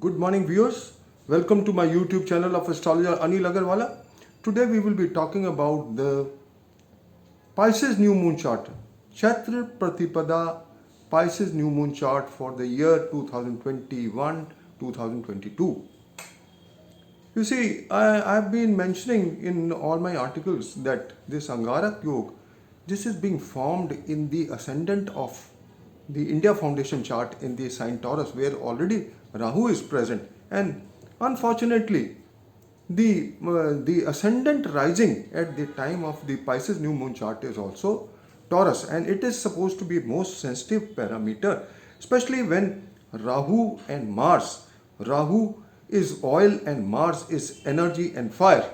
Good morning, viewers. Welcome to my YouTube channel of Astrologer Anil Aggarwala. Today we will be talking about the Pisces new moon chart, Chaitra Pratipada Pisces new moon chart for the year 2021-2022. You see, I've been mentioning in all my articles that this Angarak Yoga, this is being formed in the ascendant of the India Foundation chart in the sign Taurus, where already Rahu is present, and unfortunately, the ascendant rising at the time of the Pisces new moon chart is also Taurus, and it is supposed to be most sensitive parameter, especially when Rahu and Mars. Rahu is oil and Mars is energy and fire.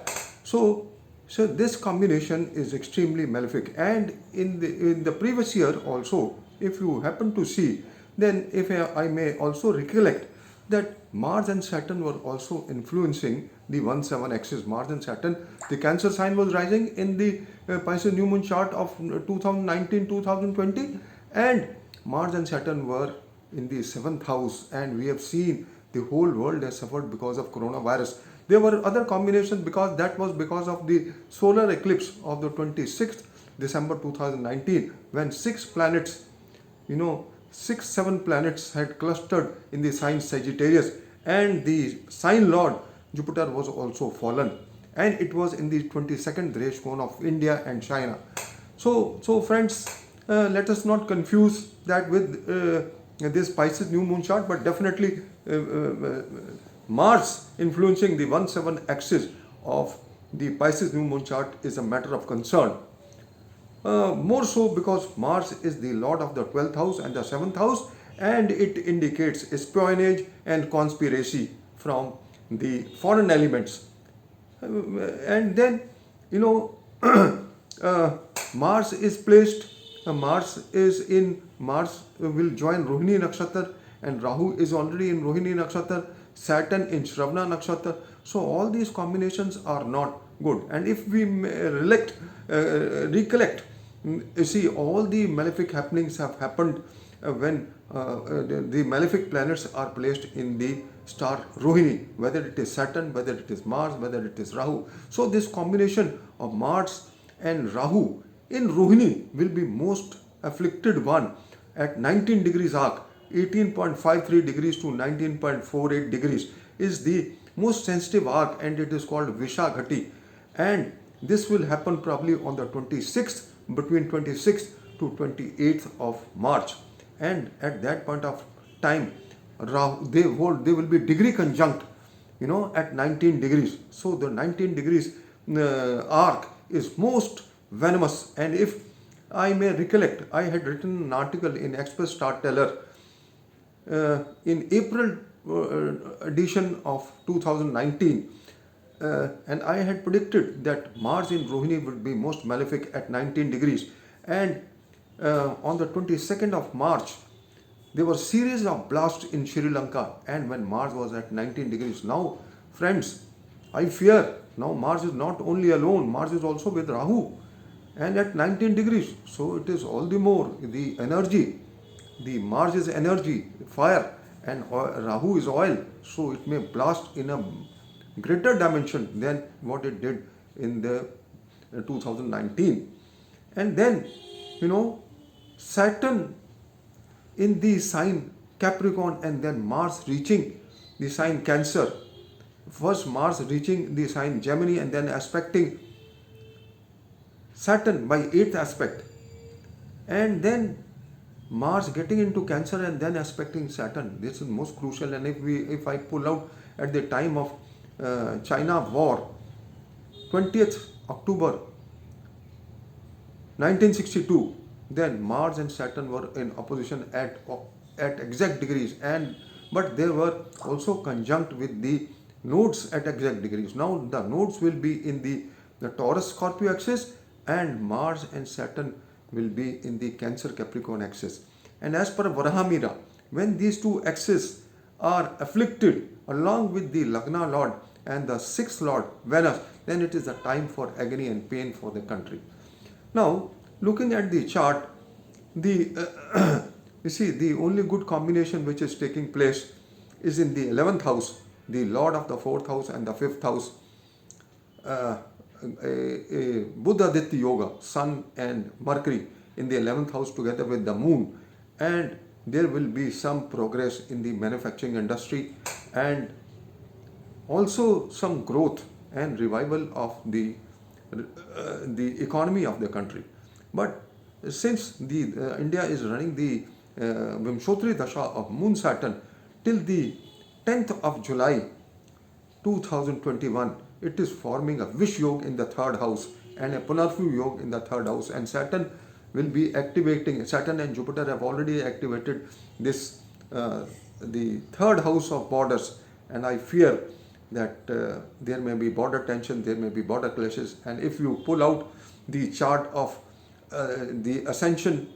So this combination is extremely malefic. And in the previous year also, if you happen to see, then if I may also recollect that Mars and Saturn were also influencing the 1-7 axis. Mars and Saturn, the Cancer sign was rising in the Pisces new moon chart of 2019-2020, and Mars and Saturn were in the 7th house, and we have seen the whole world has suffered because of coronavirus. There were other combinations because that was because of the solar eclipse of the 26th December 2019, when 7 planets had clustered in the sign Sagittarius, and the sign Lord Jupiter was also fallen, and it was in the 22nd Dresh cone of India and China. So friends, let us not confuse that with this Pisces new moon chart, but definitely Mars influencing the 1-7 axis of the Pisces new moon chart is a matter of concern. More so because Mars is the lord of the 12th house and the 7th house, and it indicates espionage and conspiracy from the foreign elements. And then, Mars is placed, Mars will join Rohini Nakshatra, and Rahu is already in Rohini Nakshatra, Saturn in Shravana Nakshatra. So all these combinations are not good. And if we recollect, you see, all the malefic happenings have happened when the malefic planets are placed in the star Rohini, whether it is Saturn, whether it is Mars, whether it is Rahu. So this combination of Mars and Rahu in Rohini will be most afflicted one at 19 degrees arc. 18.53 degrees to 19.48 degrees is the most sensitive arc, and it is called Visa Ghati, and this will happen probably on the 26th, between 26th to 28th of March, and at that point of time they will be degree conjunct at 19 degrees. So the 19 degrees arc is most venomous. And if I may recollect, I had written an article in Express Star Teller in April edition of 2019, and I had predicted that Mars in Rohini would be most malefic at 19 degrees, and on the 22nd of March there were series of blasts in Sri Lanka, and when Mars was at 19 degrees. Now friends, I fear now Mars is not only alone, Mars is also with Rahu and at 19 degrees. So it is all the more the energy. The Mars is energy, fire, and Rahu is oil. So it may blast in a greater dimension than what it did in the 2019. And then, Saturn in the sign Capricorn, and then Mars reaching the sign Cancer. First Mars reaching the sign Gemini, and then aspecting Saturn by 8th aspect, and then Mars getting into Cancer and then aspecting Saturn. This is most crucial. And if I pull out at the time of China war, 20th October 1962, then Mars and Saturn were in opposition at exact degrees, but they were also conjunct with the nodes at exact degrees. Now the nodes will be in the Taurus Scorpio axis, and Mars and Saturn will be in the Cancer Capricorn axis. And as per Varahamira, when these two axes are afflicted along with the Lagna Lord and the 6th Lord Venus, then it is a time for agony and pain for the country. Now, looking at the chart, you see, the only good combination which is taking place is in the 11th house, the Lord of the 4th house and the 5th house, a Buddha-Aditya Yoga, Sun and Mercury in the 11th house together with the Moon, and there will be some progress in the manufacturing industry and also some growth and revival of the economy of the country. But since the India is running the Vimshotri Dasha of Moon Saturn till the 10th of July 2021, it is forming a Vish Yoga in the 3rd house and a Punarvyu Yoga in the 3rd house, and Saturn will be activating. Saturn and Jupiter have already activated this the 3rd house of borders, and I fear that there may be border tension, there may be border clashes. And if you pull out the chart of the ascension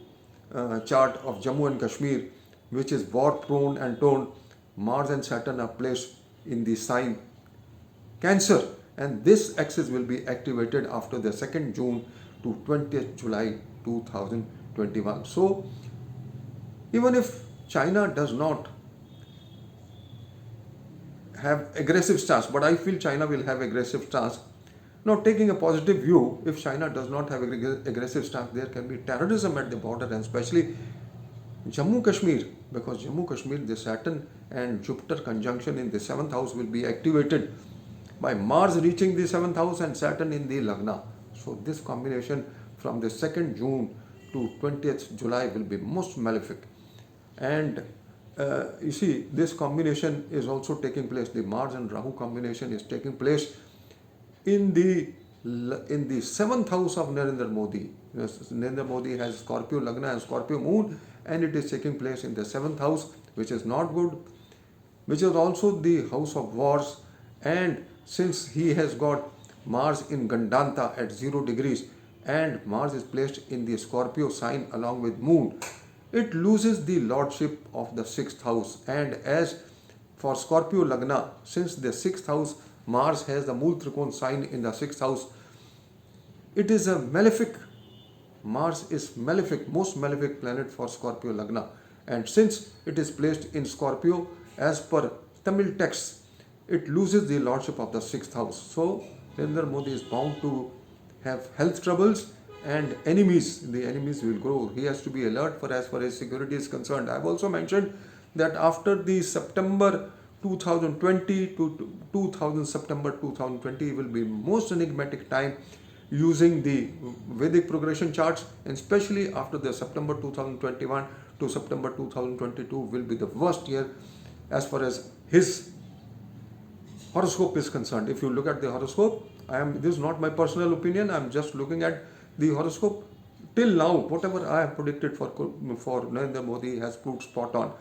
chart of Jammu and Kashmir, which is war prone and torn, Mars and Saturn are placed in the sign Cancer, and this axis will be activated after the 2nd June to 20th July 2021. So even if China does not have aggressive stance, but I feel China will have aggressive stance. Now, taking a positive view, if China does not have aggressive stance, there can be terrorism at the border, and especially Jammu Kashmir, because Jammu Kashmir, the Saturn and Jupiter conjunction in the 7th house will be activated by Mars reaching the 7th house and Saturn in the Lagna. So this combination from the 2nd June to 20th July will be most malefic. And you see, this combination is also taking place. The Mars and Rahu combination is taking place in the 7th house of Narendra Modi. Narendra Modi has Scorpio Lagna and Scorpio Moon, and it is taking place in the 7th house, which is not good, which is also the house of wars. And since he has got Mars in Gandanta at 0 degrees and Mars is placed in the Scorpio sign along with Moon, it loses the lordship of the 6th house. And as for Scorpio Lagna, since the 6th house, Mars has the Mool Trikon sign in the 6th house, it is a malefic. Mars is malefic, most malefic planet for Scorpio Lagna. And since it is placed in Scorpio, as per Tamil texts, it loses the lordship of the 6th house. So Narendra Modi is bound to have health troubles and enemies. The enemies will grow. He has to be alert for as far as security is concerned. I have also mentioned that after the September 2020 to September 2020 will be most enigmatic time using the Vedic progression charts, and especially after the September 2021 to September 2022 will be the worst year as far as his horoscope is concerned. If you look at the horoscope, this is not my personal opinion, I am just looking at the horoscope. Till now, whatever I have predicted for Narendra Modi has proved spot on.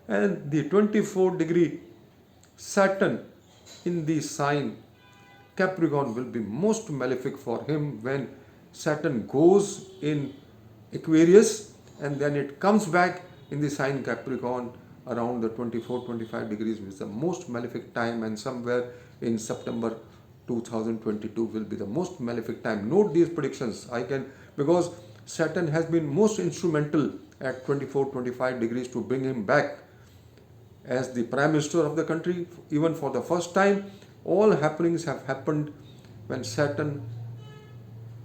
And the 24 degree Saturn in the sign Capricorn will be most malefic for him when Saturn goes in Aquarius and then it comes back in the sign Capricorn around the 24-25 degrees, which is the most malefic time, and somewhere in September 2022 will be the most malefic time. Note these predictions. Because Saturn has been most instrumental at 24-25 degrees to bring him back as the Prime Minister of the country. Even for the first time, all happenings have happened when Saturn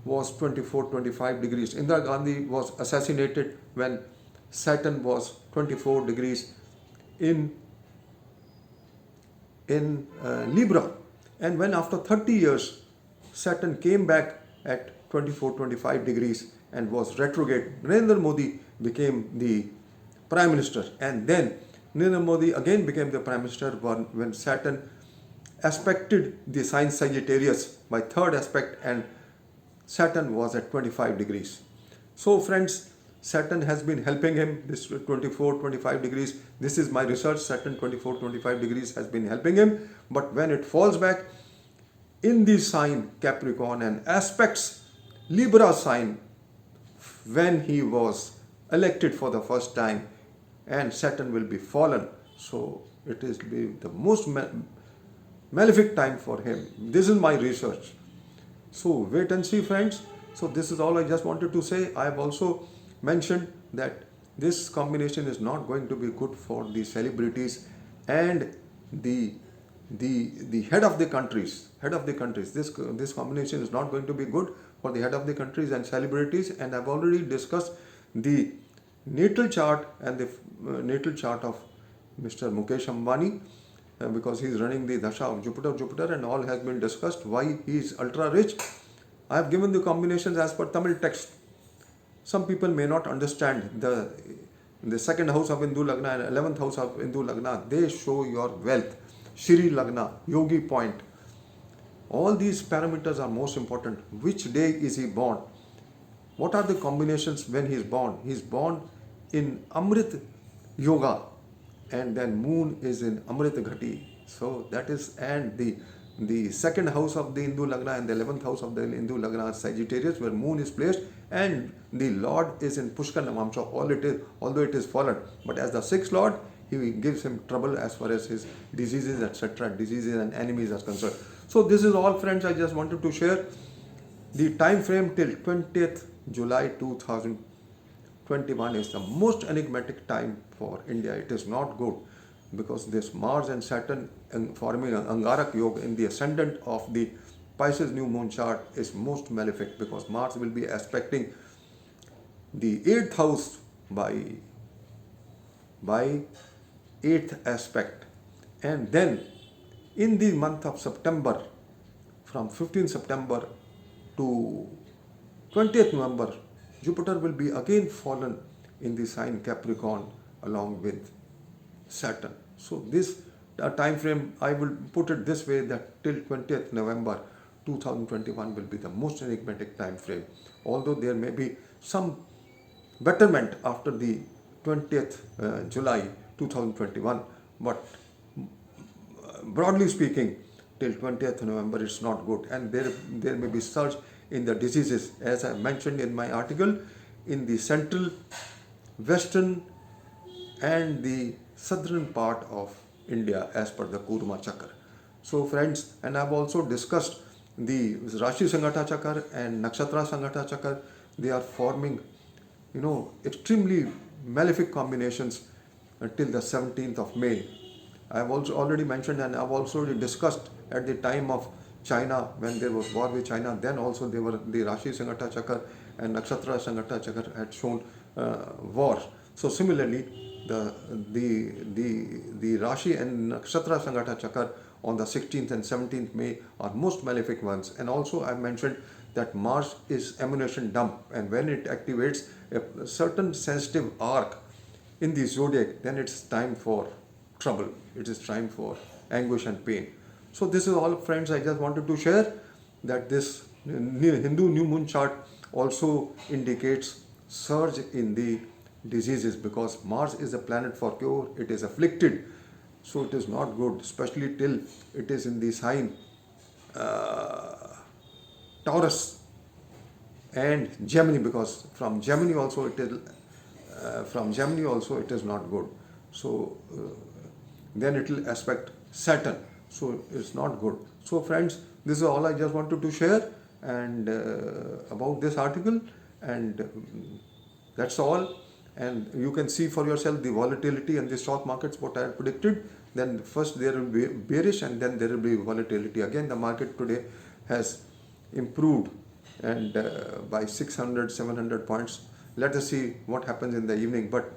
was 24-25 degrees. Indira Gandhi was assassinated when Saturn was 24 degrees in Libra. And when after 30 years Saturn came back at 24-25 degrees and was retrograde, Narendra Modi became the Prime Minister. And then Narendra Modi again became the Prime Minister when Saturn aspected the sign Sagittarius by third aspect and Saturn was at 25 degrees. So friends, Saturn has been helping him, this 24-25 degrees. This is my research. Saturn 24-25 degrees has been helping him. But when it falls back in the sign Capricorn and aspects Libra sign when he was elected for the first time, and Saturn will be fallen. So it is the most malefic time for him. This is my research. So wait and see, friends. So this is all I just wanted to say. I have also mentioned that this combination is not going to be good for the celebrities and the head of the countries. This combination is not going to be good for the head of the countries and celebrities. And I've already discussed the natal chart and the natal chart of Mr. Mukesh Ambani, because he's running the dasha of Jupiter, and all has been discussed why he is ultra rich. I have given the combinations as per Tamil text. Some people may not understand the second house of Hindu Lagna and 11th house of Hindu Lagna. They show your wealth. Shri Lagna, Yogi point. All these parameters are most important. Which day is he born? What are the combinations when he is born? He is born in Amrit Yoga, and then moon is in Amrit Ghati. So that is, and the second house of the Hindu Lagna and the 11th house of the Hindu Lagna are Sagittarius, where moon is placed, and the Lord is in Pushkar Navamsha, although it is fallen. But as the sixth Lord, he gives him trouble as far as his diseases, etc., diseases and enemies are concerned. So this is all, friends, I just wanted to share. The time frame till 20th July 2021 is the most enigmatic time for India. It is not good because this Mars and Saturn forming an Angarak Yoga in the ascendant of the Pisces new moon chart is most malefic, because Mars will be aspecting the 8th house by 8th aspect. And then in the month of September, from 15th September to 20th November, Jupiter will be again fallen in the sign Capricorn along with Saturn. So this time frame, I will put it this way, that till 20th November 2021 will be the most enigmatic time frame. Although there may be some betterment after the 20th July 2021, but broadly speaking, till 20th November it's not good, and there may be surge in the diseases, as I mentioned in my article, in the central, western and the southern part of India as per the Kurma Chakra. So friends, and I've also discussed the Rashi Sangata Chakra and Nakshatra Sangata Chakra. They are forming, extremely malefic combinations until the 17th of May. I have also already mentioned, and I've also discussed at the time of China, when there was war with China, then also they were, the Rashi Sangata Chakra and Nakshatra Sangata Chakra had shown war. So similarly, the Rashi and Nakshatra Sangata Chakra on the 16th and 17th May are most malefic ones. And also I mentioned that Mars is emanation dump, and when it activates a certain sensitive arc in the zodiac, then it's time for trouble. It is time for anguish and pain. So this is all, friends, I just wanted to share, that this Hindu new moon chart also indicates surge in the diseases, because Mars is a planet for cure. It is afflicted, so it is not good, especially till it is in the sign Taurus and Gemini, because from Gemini also it is not good. So then it will aspect Saturn, so it's not good. So friends, this is all I just wanted to share and about this article, and that's all. And you can see for yourself the volatility and the stock markets, what I had predicted. Then first there will be bearish, and then there will be volatility. Again, the market today has improved, and by 600, 700 points. Let us see what happens in the evening. But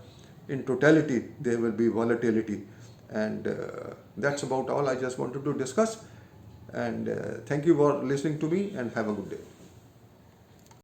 in totality, there will be volatility. And that's about all I just wanted to discuss. And thank you for listening to me, and have a good day.